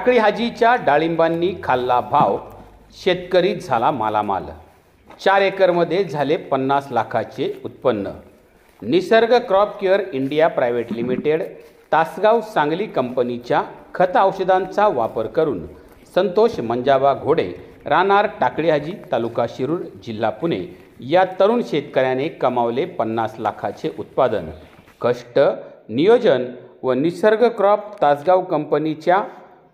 टाकळी हाजीच्या डाळिंबांनी खाल्ला भाव, शेतकरी झाला मालामाल। 4 एकरमध्ये झाले 50 लाखाचे उत्पन्न। निसर्ग crop care India private limited Tasgaon Sangli कंपनीच्या खत औषधांचा वापर करून संतोष मंजाबा घोडे, राहणार टाकळी हाजी, तालुका शिरूर, जिल्हा पुणे या तरुण शेतकऱ्याने कमावले 50 लाखाचे उत्पादन। कष्ट, नियोजन व निसर्ग क्रॉप तासगाव कंपनीच्या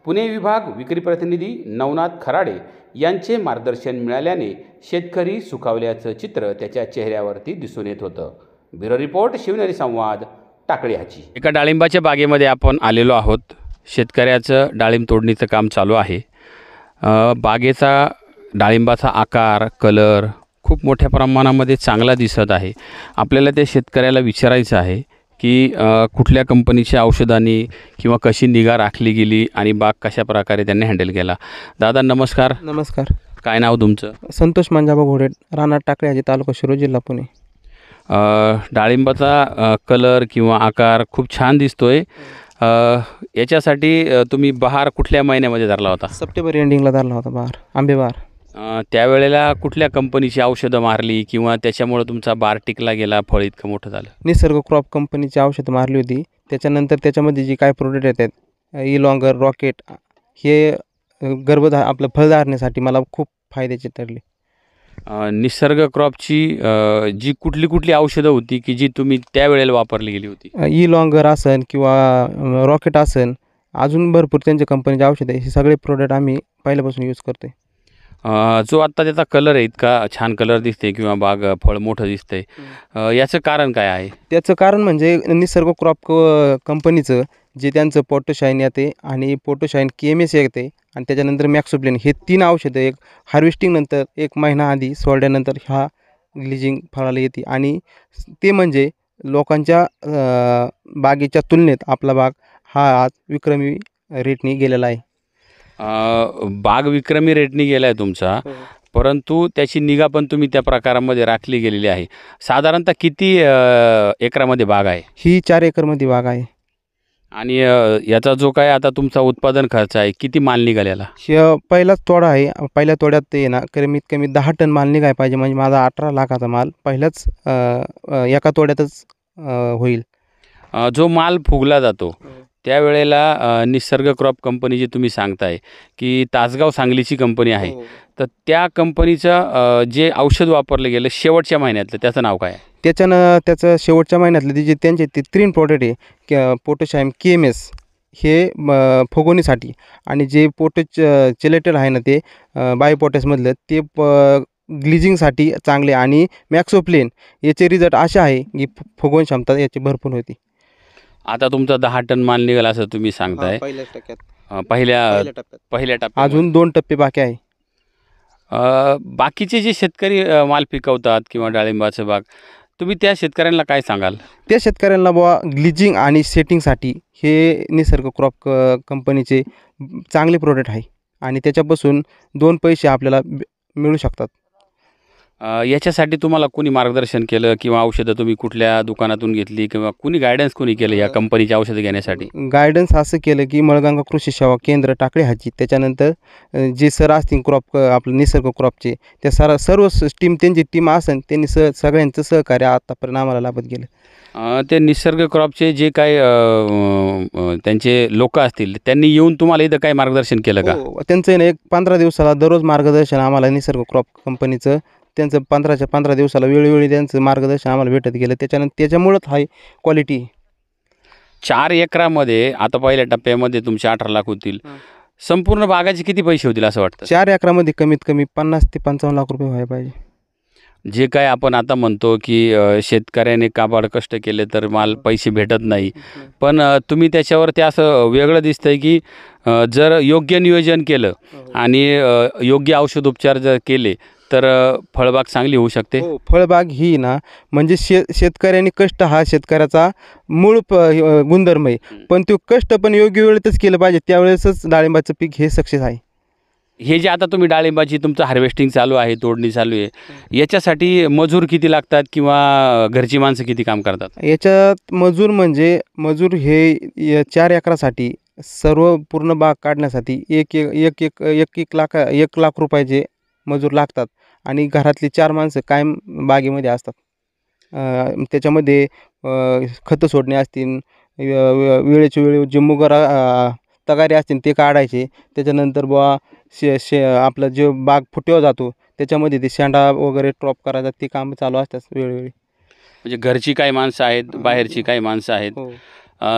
पुणे विभाग विक्री प्रतिनिधी नवनाथ खराडे यांचे मार्गदर्शन मिळाल्याने शेतकरी सुखावल्याचं चित्र त्याच्या चेहऱ्यावरती दिसून येत होतं। ब्युरो रिपोर्ट, शिवनेरी संवाद, टाकळी हाजी। एका डाळिंबाच्या बागेमध्ये आपण आलेलो आहोत। शेतकऱ्याचं डाळिंब तोडणीचं काम चालू आहे। बागेचा डाळिंबाचा आकार, कलर खूप मोठ्या प्रमाणामध्ये चांगला दिसत आहे। आपल्याला त्या शेतकऱ्याला विचारायचं आहे की कुठल्या कंपनीच्या औषधांनी किंवा कशी निगा राखली गेली आणि बाग कशा प्रकारे त्यांनी हँडल केला। दादा नमस्कार। नमस्कार। काय नाव तुमचं? संतोष मंजाबा घोडे, राहणार टाकळी हाजी, तालुका शिरूर, जिल्हा पुणे। डाळिंबाचा कलर किंवा आकार खूप छान दिसतोय। याच्यासाठी तुम्ही बहार कुठल्या महिन्यामध्ये धरला होता? सप्टेंबर एंडिंगला धरला होता बहार, आंबे बहार। त्यावेळेला कुठल्या कंपनीची औषधं मारली किंवा त्याच्यामुळे तुमचा बार टिकला गेला, फळ इतकं मोठं झालं? निसर्ग क्रॉप कंपनीची औषधं मारली होती। त्याच्यानंतर त्याच्यामध्ये जी काय प्रोडक्ट येतात, इलॉंगर, रॉकेट, हे आपलं फळ धारणेसाठी मला खूप फायद्याची ठरली। निसर्ग क्रॉपची जी कुठली औषधं होती की जी तुम्ही त्यावेळेला वापरली गेली होती? इलॉंगर असन किंवा रॉकेट असन, अजून भरपूर त्यांच्या कंपनीचे औषधं, हे सगळे प्रोडक्ट आम्ही पहिल्यापासून यूज करतोय। जो आत्ता त्याचा कलर आहे, इतका छान कलर दिसते किंवा बाग फळ मोठं दिसतंय, याचं कारण काय आहे? त्याचं कारण म्हणजे निसर्ग क्रॉप कंपनीचं जे त्यांचं पोटोशाईन येते आणि पोटोशाईन KMS येते आणि त्याच्यानंतर मॅक्सोप्लेन, हे 3 औषधं एक हार्वेस्टिंग नंतर 1 महिना आधी सोडल्यानंतर ह्या ग्लिजिंग फळाला येते आणि ते म्हणजे लोकांच्या बागेच्या तुलनेत आपला बाग हा आज विक्रमी रेटनी गेलेला आहे। बाग विक्रमी रेटनी गेला आहे तुमचा, परंतु त्याची निगा पण तुम्ही त्या प्रकारामध्ये राखली गेलेली आहे। साधारणतः किती एकरामध्ये बाग आहे? ही 4 एकरमध्ये बाग आहे। आणि याचा जो काय आता तुमचा उत्पादन खर्च आहे, किती माल निघालेला? पहिलाच तोडा आहे। पहिल्या तोड्यात ते ना कमीत कमी 10 टन माल निघाय पाहिजे, म्हणजे माझा 18 लाखाचा माल पहिल्याच एका तोड्यातच होईल। जो माल फुगला जातो त्यावेळेला निसर्ग क्रॉप कंपनी जी तुम्ही सांगताय की तासगाव सांगलीची कंपनी आहे, तर त्या कंपनीचं जे औषध वापरलं गेलं शेवटच्या महिन्यातलं, त्याचं नाव काय आहे? त्याचं शेवटच्या महिन्यातलं जे त्यांचे 3 प्रोडक्ट आहे, पोटोशाईन KMS हे फुगवणीसाठी, आणि जे चिलेटेड आहे ना ते बायोपोटॅशमधलं ते ग्लिजिंगसाठी चांगले, आणि मॅक्सोप्लेन याचे रिझल्ट असे आहे की फुगवण क्षमता याची भरपूर होती। आता तुमचा 10 टन माल निघाला असं तुम्ही सांगताय। पहिल्या टप्प्यात अजून 2 टप्पे बाकी आहे। बाकीचे जे शेतकरी माल पिकवतात किंवा डाळिंबाचं बाग, तुम्ही त्या शेतकऱ्यांना काय सांगाल? त्या शेतकऱ्यांना ग्लिजिंग आणि सेटिंगसाठी हे निसर्ग क्रॉप कंपनीचे चांगले प्रोडक्ट आहे आणि त्याच्यापासून 2 पैसे आपल्याला मिळू शकतात। याच्यासाठी तुम्हाला कोणी मार्गदर्शन केलं किंवा औषधं तुम्ही कुठल्या दुकानातून घेतली किंवा कुणी गायडन्स कोणी केलं या कंपनीची औषधं घेण्यासाठी? गायडन्स असं केलं की मळगंगा कृषी सेवा केंद्र टाकळी हाजी, त्याच्यानंतर जे सर असतील क्रॉप आपलं निसर्ग क्रॉपचे, त्या सर्व टीम, त्यांची टीम असेल, त्यांनी सगळ्यांचं सहकार्य आतापर्यंत आम्हाला लाभत गेलं। ते निसर्ग क्रॉपचे जे काय त्यांचे लोक असतील, त्यांनी येऊन तुम्हाला इथं काय मार्गदर्शन केलं का? त्यांचं एक 15 दिवसाला दररोज मार्गदर्शन आम्हाला निसर्ग क्रॉप कंपनीचं, त्यांचं 15 दिवसाला वेळोवेळी त्यांचं मार्गदर्शन आम्हाला भेटत गेलं। त्याच्यामुळंच हाय क्वालिटी। 4 एकरामध्ये आता पहिल्या टप्प्यामध्ये तुमचे 18 लाख होतील, संपूर्ण बागाचे किती पैसे होतील असं वाटतं? 4 एकरामध्ये कमीत कमी 50 ते 55 लाख रुपये व्हायला पाहिजे। जे काय आपण आता म्हणतो की शेतकऱ्याने काबाड कष्ट केले तर माल पैसे भेटत नाही, पण तुम्ही त्याच्यावरती असं वेगळं दिसतंय की जर योग्य नियोजन केलं आणि योग्य औषधोपचार जर केले तर फळबाग चांगली होऊ शकते। फळबाग ही ना म्हणजे शेतकऱ्यांनी कष्ट हा शेतकऱ्याचा मूळ गुणधर्म आहे, पण तो कष्ट पण योग्य वेळेतच केलं पाहिजे, त्यावेळेसच डाळिंबाचं पीक हे सक्सेस आहे। हे जे आता तुम्ही डाळिंबाची तुमचं हार्वेस्टिंग चालू आहे, तोडणी चालू आहे, याच्यासाठी मजूर किती लागतात किंवा घरची माणसं किती काम करतात? याच्यात मजूर हे 4 एकरासाठी सर्व पूर्ण बाग काढण्यासाठी एक लाख रुपयाचे मजूर लागतात आणि घरातली 4 माणसं कायम बागेमध्ये असतात. त्याच्यामध्ये खतं सोडणे असतील, वेळेच्या वेळी जे तगारे असतील ते काढायचे. त्याच्यानंतर बुवा आपलं जे बाग फुटवा जातो त्याच्यामध्ये ते शेंडा वगैरे ट्रॉप करायचा, ते कामं चालू असतात वेळोवेळी. म्हणजे घरची काही माणसं आहेत, बाहेरची काही माणसं आहेत. हो.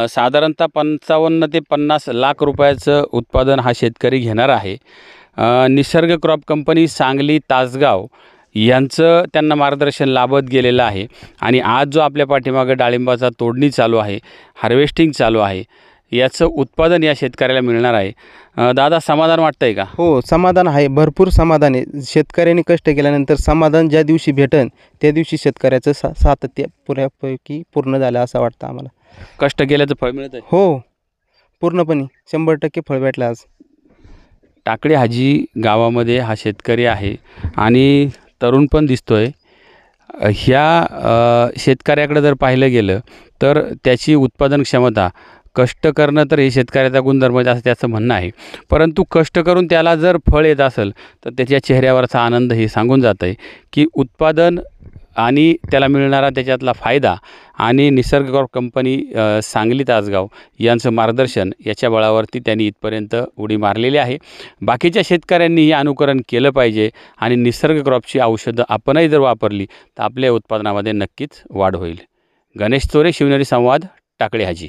साधारणतः 55 ते 50 लाख रुपयाचं उत्पादन हा शेतकरी घेणार आहे. निसर्ग क्रॉप कंपनी सांगली तासगाव यांचं त्यांना मार्गदर्शन लाभत गेलेलं आहे आणि आज जो आपल्या पाठीमागं डाळिंबाचा तोडणी चालू आहे, हार्वेस्टिंग चालू आहे, याचं उत्पादन या शेतकऱ्याला मिळणार आहे. दादा, समाधान वाटतं आहे का? हो, समाधान आहे, भरपूर समाधान आहे. शेतकऱ्यांनी कष्ट केल्यानंतर समाधान ज्या दिवशी भेटेल त्या दिवशी शेतकऱ्याचं सातत्य पुऱ्यापैकी पूर्ण झालं असं वाटतं आम्हाला. कष्ट केल्याचं फळ मिळतं आहे? हो, पूर्णपणे 100% फळ भेटलं आज. टाकळी हाजी गावामध्ये हा शेतकरी आहे आणि तरुण पण दिसतो आहे. ह्या शेतकऱ्याकडे जर पाहिलं गेलं तर त्याची उत्पादन क्षमता, कष्ट करणं तर हे शेतकऱ्याचा गुणधर्म असं त्याचं म्हणणं आहे. परंतु कष्ट करून त्याला जर फळ येत असेल तर त्याच्या चेहऱ्यावरचा आनंद हे सांगून जातं आहे की उत्पादन आणि त्याला मिळणारा त्याच्यातला फायदा आणि निसर्ग क्रॉप कंपनी सांगली तासगाव यांचं मार्गदर्शन याच्या बळावरती त्यांनी इथपर्यंत उडी मारलेली आहे. बाकीच्या शेतकऱ्यांनी हे अनुकरण केलं पाहिजे आणि निसर्ग क्रॉपची औषधं आपणही जर वापरली तर आपल्या उत्पादनामध्ये नक्कीच वाढ होईल. गणेश चोरे, शिवनेरी संवाद, टाकळी हाजी.